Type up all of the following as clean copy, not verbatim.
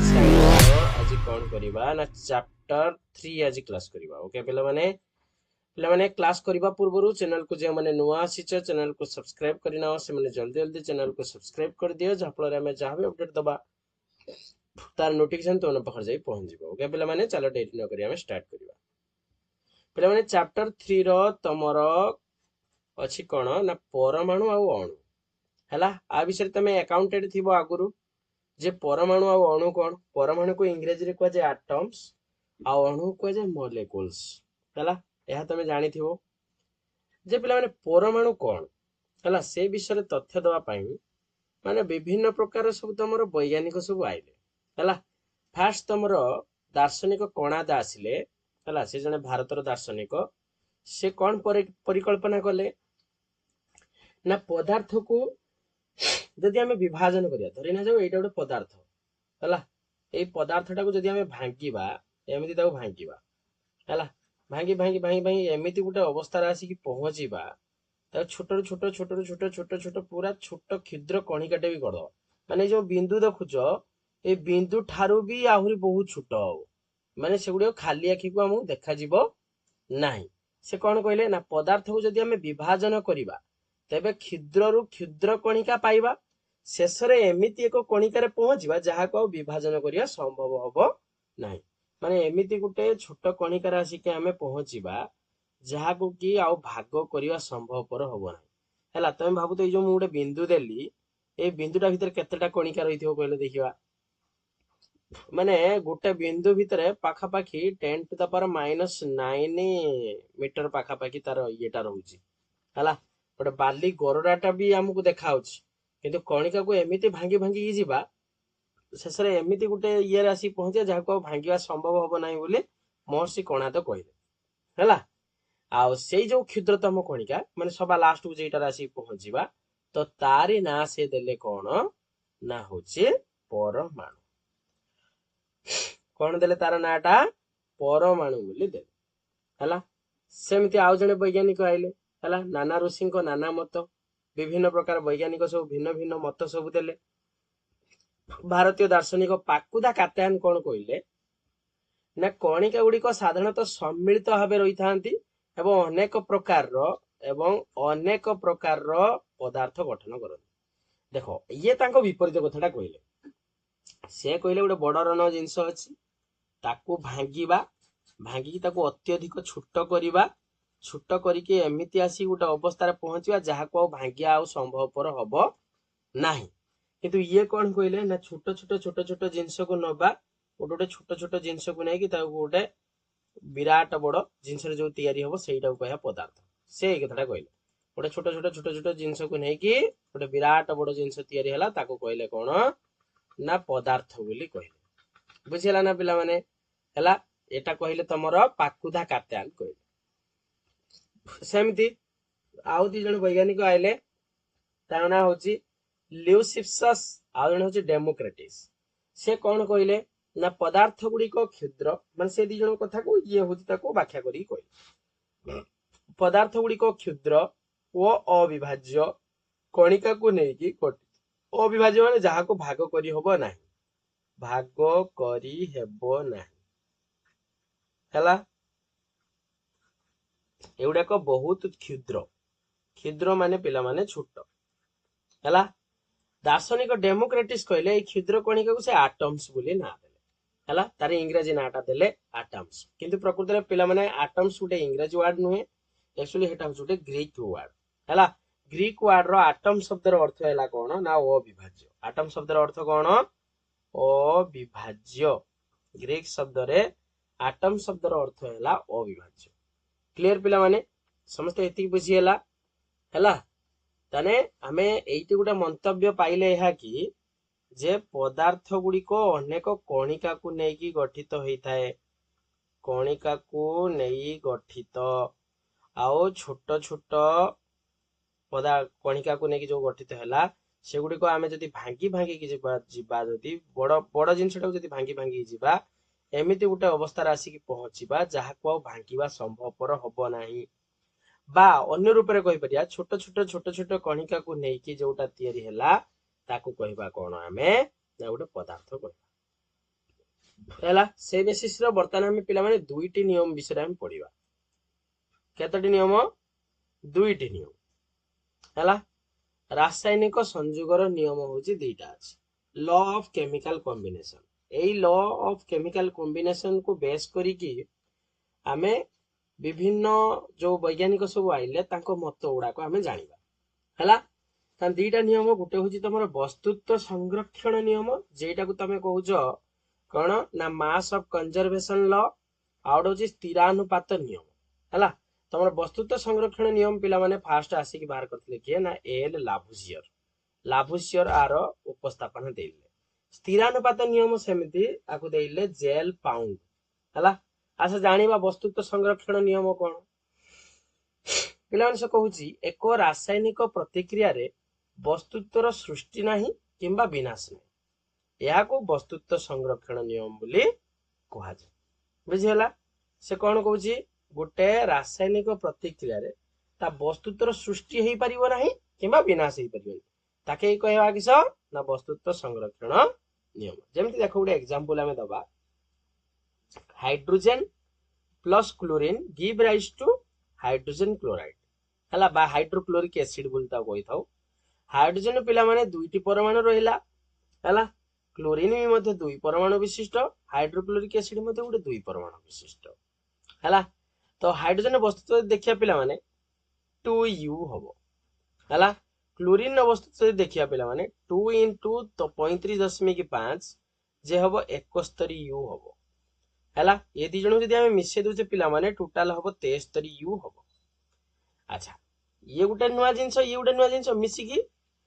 आज कौन करिबा ना चैप्टर 3 आज क्लास करिबा। ओके पिला माने क्लास करिबा पूर्वरु चैनल को जे माने नुआ आसीछ चैनल को सब्सक्राइब करिनाओ से माने जल्दी जल्दी चैनल को सब्सक्राइब कर दियो जाफଳରେ ଆମେ ଯାହା ବି अपडेट दबा तार नोटिफिकेशन तो पाखर जाई पहुंच जिवो। ओके पिला माने चलो डेरी न करी ଆମେ स्टार्ट करिबा। पिला माने चैप्टर 3 रो तमरो अछि कोन ना परमाणु आ अणु हला आ विषय तमे अकाउंटेड थिबो आगुरु जे परमाणु आ अणु कोन परमाणु को इंग्रजी रे को जे एटम्स आ अणु को जे मॉलिक्यूल्स हला यह तमे जानि थिबो जे पिला माने परमाणु कोन हला से विषय रे तथ्य दवा पई माने विभिन्न प्रकार सब तमरो वैज्ञानिक सब आइले हला फास्ट तमरो दार्शनिक कणाद आसिले हला से जने भारतर दार्शनिक से कोन परिकल्पना कले ना पदार्थ को जदि आमे विभाजन करिया धरि ना जाऊ एटा गोटे पदार्थ हला ए पदार्थटा को जदि आमे भांगीबा एमिति ताको भांगीबा हला भांगी भांगी भांगी भांगी एमिति गोटे अवस्था रे आसी कि पहुंचीबा ता छोट छोट छोट छोट छोट छोट पूरा छोट क्षुद्र कणिकाटे भी कर माने जो बिंदु देखुचो ए बिंदु ठारू भी आहुरी बहुत छोट हो माने सेगुडे खाली आखि को हमहु देखा जिवो नाही से कोन कहले ना पदार्थ को जदि आमे विभाजन करिबा तेबे क्षुद्र रु क्षुद्र कणिका पाइबा शेषरे एमिति एक कणिकार पहुंचीबा जहा को विभाजन करिया संभव हबो नाही माने एमिति गुटे छोट कणिकार आसी के आमे पहुंचीबा जहा को कि आउ भाग करिया संभव पर हबो नाही हला तमे भाबु तो ए जो मु गुटे बिंदु देली ए बिंदुटा भीतर केतेटा कणिका रहिथिबो कहले देखिबा माने गोटे बिंदु भितर पाखा पाखी 10 टू द पावर -9 मीटर पाखा पाखी तार येटा रहउची हला गोटे बाली गरडाटा भी हमकु देखाउची किंतु कणिका को एमिति भांगी भांगी जीवा शेषरे एमिति गोटे ये राशि पहुंचे जहा को भांगिवा संभव हबो नाही बोली महर्षि कणाद कहले हला आ सेई जो क्षुद्रतम कणिका माने सभा लास्ट को जेटा राशि पहुंचीबा तो तारी ना से देले कोन ना होचे परमाणु कोन देले तार नाटा परमाणु बोली देले हला सेमिति आउ जने वैज्ञानिक आइले हला नाना ऋषि को नाना मत विभिन्न प्रकार वैज्ञानिक सब भिन्न भिन्न मत सब देले भारतीय दार्शनिक पाकुदा कात्यायन कोन कइले ना कणिका गुडी को साधारणतः सम्मिलित भाबे रही थांती एवं अनेक प्रकार रो पदार्थ गठन करन देखो ये तांको विपरीत कथाटा कइले से कइले गोटे बड़ रन जिंस अछि ताकू भांगीबा भांगी ताकू अत्यधिक छोट करिबा छोट करिके एमिति आसी गोटे अवस्था रे पहुंचीबा जहा को भांगिया आ संभव पर हबो नाही किंतु ये कोन कइले ना छोट छोट छोट छोट जिंस को नबा गोटे छोट छोट जिंस को नै कि ताकू गोटे विराट बड़ जिंस रे जो तयारी हबो सेइटा को कहया पदार्थ से कथाटा कइले गोटे छोट छोट छोट छोट जिंस को नै कि गोटे विराट बड़ जिंस तयारी हला ताकू कइले कोन ना पदार्थ बोली कइले बुझिला ना पिला माने हला एटा कहिले तमरो पाकुदा कात्यायन कइले सेमिति आउ दी जण वैज्ञानिक आइले तार ना होची ल्यूसिफसस आउ जण होची डेमोक्रेटिस से कोन कहिले ना पदार्थ गुडी को क्षुद्र माने से दी जण कथा को ये होची ताको व्याख्या करी कहिले पदार्थ गुडी को क्षुद्र ओ अविभाज्य कणिका को नै कि अविभाज्य माने जहा को भाग करी होबो नाही भाग करी हेबो नाही हला एउडा को बहुत क्षुद्र क्षुद्र माने पिला माने छोट हला दार्शनिक डेमोक्रेटिस कहले ए क्षुद्र कणिका को से एटम्स बोली ना देले हला तार इंग्रजी नाटा देले एटम्स किंतु प्रकृति रे पिला माने एटम्स गुटे इंग्रजी वर्ड नुहे एक्चुअली हेटा गुटे ग्रीक वर्ड हला ग्रीक वर्ड रो एटम शब्द रो अर्थ हैला कोन ना अविभाज्य एटम शब्द रो अर्थ कोन अविभाज्य ग्रीक शब्द रे एटम शब्द रो अर्थ हैला अविभाज्य क्लियर पिला माने समस्त एति बुझी हैला ताने हमें एइति गुटे मंतव्य पाइले यहा कि जे पदार्थ गुडी को अनेक कणिका को नै कि गठित होई थाए कणिका को नै गठित आओ छोट छोट कणिका को नै कि जो गठित हैला से गुडी को हमें जदी भांगी भांगी कि जिबा जदी बड़ बड़ जिंसटा जदी भांगी भांगी जिबा एमिति गुटे अवस्था राशि की पहुंचीबा जहा को भांगीबा संभव पर हबो नाही बा अन्य रूप रे कहि परिया छोट छोट छोट छोट कणिका को नै कि जोटा तयारी हैला ताकू कहबा कोन हमें ना गुटे पदार्थ कहबा हैला से बेसिस रो बर्तमान हम पिला माने दुईटी नियम विषय हम पढिबा केतटी नियम दुईटी नियम हैला रासायनिक संयोगर नियम होची दुईटा अछि law of chemical combination AE law of chemical combination को बेस करी कि आमे विभिन्न जो वैज्ञानिक सब आइले तांको मत उडा को आमे जानिबा हैला तान दुईटा नियम गोटे होची तमरो वस्तुत्व संरक्षण नियम जेटा को तमे कहउजो कोन ना mass of conservation law out होची स्थिरानुपात नियम हैला तमरो वस्तुत्व संरक्षण नियम पिला माने फास्ट आसी कि बाहर करथले के ना एल लाभुसियर आर उपस्थापन देले स्थिरानुपात नियम सेमिति आकु देले जेल पाउंड हैला आसा जानिबा वस्तुत्व संरक्षण नियम कोन पिला माने से कहउची एक रासायनिक प्रतिक्रिया रे वस्तुत्वर सृष्टि नाही किंबा विनाश नाही या को वस्तुत्व संरक्षण नियम बोली कहा जाय बुझियला से कोन कहउची गोटे रासायनिक प्रतिक्रिया रे ता वस्तुत्वर सृष्टि हेई परिबो नाही किंबा विनाश हेई परिबो ताके कहवा किस ना वस्तुत्व संरक्षण नियम जेमति देखो गोटे एग्जांपल हमें दबा hydrogen plus chlorine give rise to hydrogen chloride हला बा हाइड्रोक्लोरिक एसिड बोलता कोइ थाउ हाइड्रोजन पिला माने दुईटी परमाणु रहिला हला क्लोरीन भी मध्ये दुई परमाणु विशिष्ट हाइड्रोक्लोरिक एसिड मध्ये गोटे दुई परमाणु विशिष्ट हला तो हाइड्रोजन वस्तु देखिया पिला माने 2u हबो हला क्लोरीन वस्तु देखिया पिला माने 2 into तो 35.5 जे हबो 71u हबो हला ये दी जणो जदी हम मिसे दोचे पिला माने टोटल हबो 73u हबो अच्छा ये गुटे नुवा जिंस ये गुटे नुवा जिंस मिसी की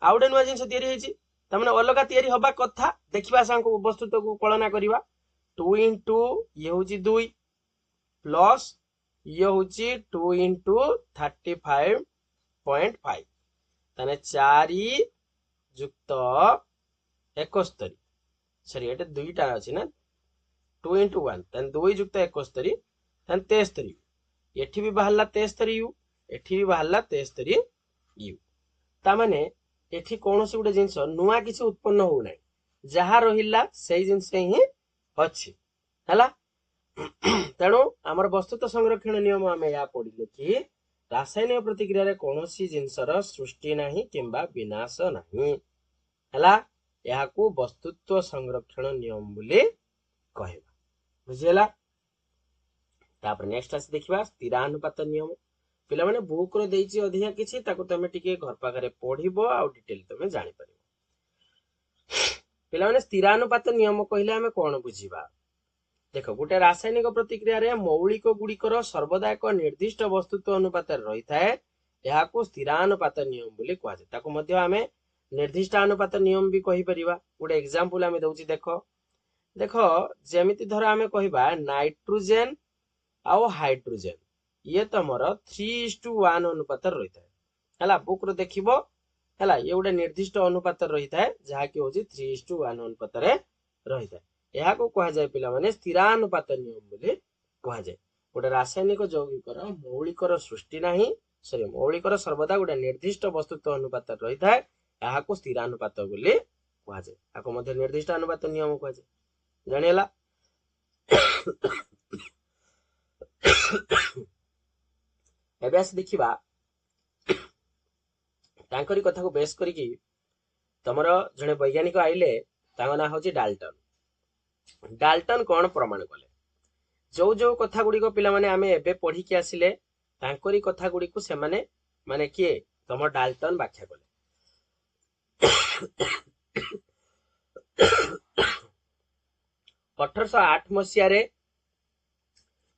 आ गुटे नुवा जिंस तयारी हेची त माने अलगा तयारी हबा कथा देखिबा सांको वस्तु को कलना करिबा 2 into ये होची 2 प्लस ये होची 2 into 35.5 तने 4 युक्त 71 सॉरी एटे दुईटा अछि ना 2 into 1 तने 2 युक्त 71 तने 73 एठी भी बाहरला 73u एठी भी बाहरला 73u ता माने एठी कोनोसी गुटे जिंस नुवा किछि उत्पन्न हो नै जहा रहिला सेही जिंस ही अछि हला तेणु आमर वस्तुत्व संरक्षण नियम आमे या पढिले कि रासायनिक प्रतिक्रिया रे कोनोसी जिंसर सृष्टि नाही किंबा विनाश नाही हला या को वस्तुत्व संरक्षण नियम बोली कहबा बुझियला तापर नेक्स्ट आसी देखिबा स्थिरानुपात नियम पिला माने बुक रो देइची अधिया किछि ताको तमे टिके घर पाखरे पढिबो आ डिटेल तमे जानि परिबो पिला माने स्थिरानुपात नियम कहिले हमें कोन बुझिबा देखो गोटे रासायनिक प्रतिक्रिया रे मौलिक गुड़िकर सर्वदा एक निर्दिष्ट वस्तुत्व अनुपात रही थाए या को स्थिरानुपात नियम बोली कहा जाय ताको मध्ये हमें निर्दिष्ट अनुपात नियम भी कहि परिबा गोटे एग्जांपल हमें दउची देखो देखो जेमिति धर हमें कहिबा नाइट्रोजन आ हाइड्रोजन ये तमर 3:1 अनुपात रही थाए हला बुक रो देखिबो हला ये गोटे निर्दिष्ट अनुपात रही थाए जहा कि होची 3:1 अनुपात रे रही थाए यह को कहा जाय पिला माने स्थिरानुपात नियम बोली कहा जाय गोटे रासायनिक यौगिकर मौलिकर सृष्टि नाही सॉरी मौलिकर सर्वदा गोटे निर्दिष्ट वस्तुत्व अनुपात रही थाए यह को स्थिरानुपात बोली कहा जाय आको मध्ये निर्दिष्ट अनुपात नियम कहा जाय जानिला एबेस देखिबा तांकरी कथा को बेस करी कि तमरो जने वैज्ञानिक आइले तांग ना होची डाल्टन कौन प्रमाण कले जो जो कथा गुडी को पिला माने आमे एबे पढी के आसिले तांकरी कथा गुडी को से माने माने किए तम डाल्टन व्याख्या कले 1808 मसिया रे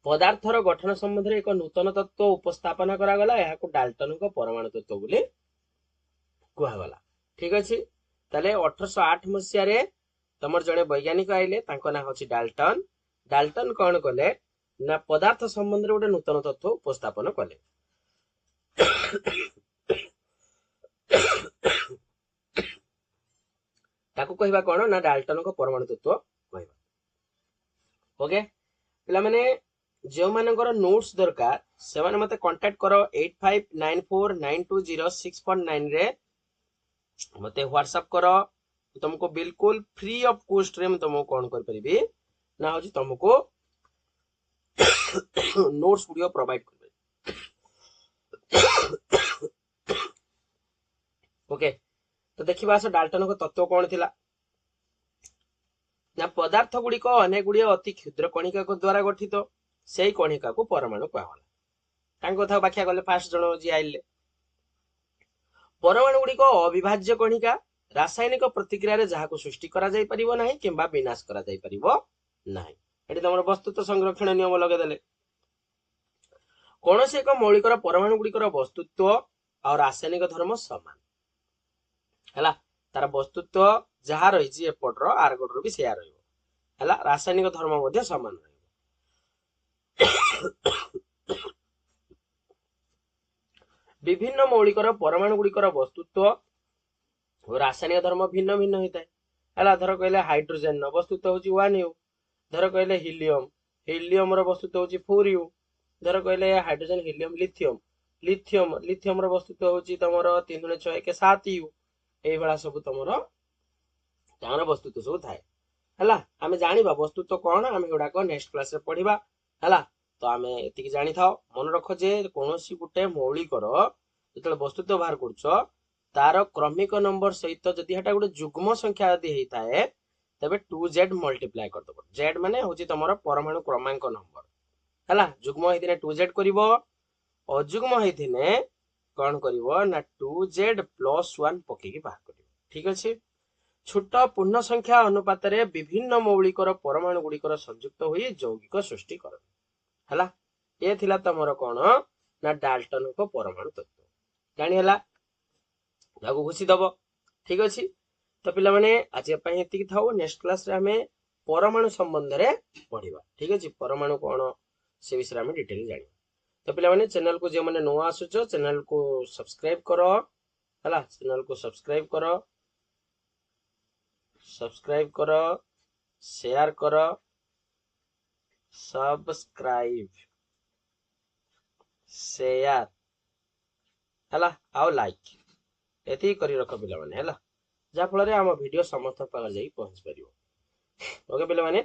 पदार्थर गठन संबंध रे एक नूतन तत्व उपस्थापन करा गला या को डाल्टन को परमाणु तत्व बोली कुहा गला ठीक अछि तले 1808 मसिया रे तमर जने वैज्ञानिक आइले तांको ना होची डाल्टन डाल्टन कौन कले ना पदार्थ संबंध रे गोटे नूतन तत्व उपस्थापन कले ताको कहबा कोन ना डाल्टन को परमाणु तत्व कहबा ओके पिला माने जो मानकर नोट्स दरकार से माने मते कांटेक्ट करो 8594920649 रे मते व्हाट्सएप करो तुमको बिल्कुल फ्री ऑफ कॉस्ट रे तुमको कौन कर परिबी ना हो तुमको नोट्स गुड़िक प्रोवाइड कर ओके। तो देखा आस डाल्टन को तत्व कौन थिला ना पदार्थ गुड़िक अनेक गुड़िया अति क्षुद्र कणिका द्वारा गठित से कणिका को परमाणु कहला कथा व्याख्या कले फास्ट जन जी आइले परमाणु गुड़िक अविभाज्य कणिका रासायनिक प्रतिक्रिया जहाँ सृष्टि करा जाई परिबो नाही किंबा विनाश करा जाई परिबो नाही एटी तमर वस्तुत्व संरक्षण नियम लगेदेले कौन से एक मौलिकर परमाणु गुड़िकर वस्तुत्व और रासायनिक धर्म समान है तार वस्तुत्व जहाँ रही एपटर आरगटर भी सेया रहा रासायनिक धर्म मध्य समान विभिन्न मौलिकर परमाणु गुड़िकर वस्तुत्व और रासायनिक धर्म भिन्न भिन्न होता है धर कहले हाइड्रोजेन वस्तुत्व हूँ 1U धर कहले हिलियम हिलियम वस्तुत्व हूँ 4U धर कहले hydrogen helium lithium lithium lithium वस्तुत्व हूँ तुम 3 × 6 = 7U ये सब तुम वस्तुत्व सब थाए है आम जाना वस्तुत्व कौन आम गुड़ाक नेक्स्ट क्लास पढ़ा है तो आम ये जानी था मन रख जे कौन गोटे मौलिकर जो वस्तुत्व बाहर कर तार क्रमिक नंबर सहित जदि हटा गोटे जुग्म संख्या यदि होता है तबे 2Z मल्टीप्लाई करदब जेड माने हूँ तुम परमाणु क्रमांक नंबर है जुग्म होते 2Z कर अजुग्म होते कौन कर 2Z + 1 पकईकि बाहर कर ठीक अच्छे छोट पूर्ण संख्या अनुपात विभिन्न मौलिकर परमाणु गुड़िकर संयुक्त हुई यौगिक सृष्टि कर ये थिला तमर कौन ना डाल्टन को परमाणु तत्व जानीला घुसी दब ठीक अच्छे तो पिला माने आज ये था नेक्स्ट क्लास रे हमें परमाणु संबंध रे पढ़ा ठीक अच्छे परमाणु कौन से विषय में डिटेल जाना तो पिला माने चैनल को जो मैंने नुआ आसुच चैनल को सब्सक्राइब करो है चैनल को सब्सक्राइब करो शेयर करो सब्सक्राइब शेयर है आउ लाइक ये करी रख पिला माने है जहाँ फल आम वीडियो समस्त पाखर जाई पहुंच पार ओके पिला माने।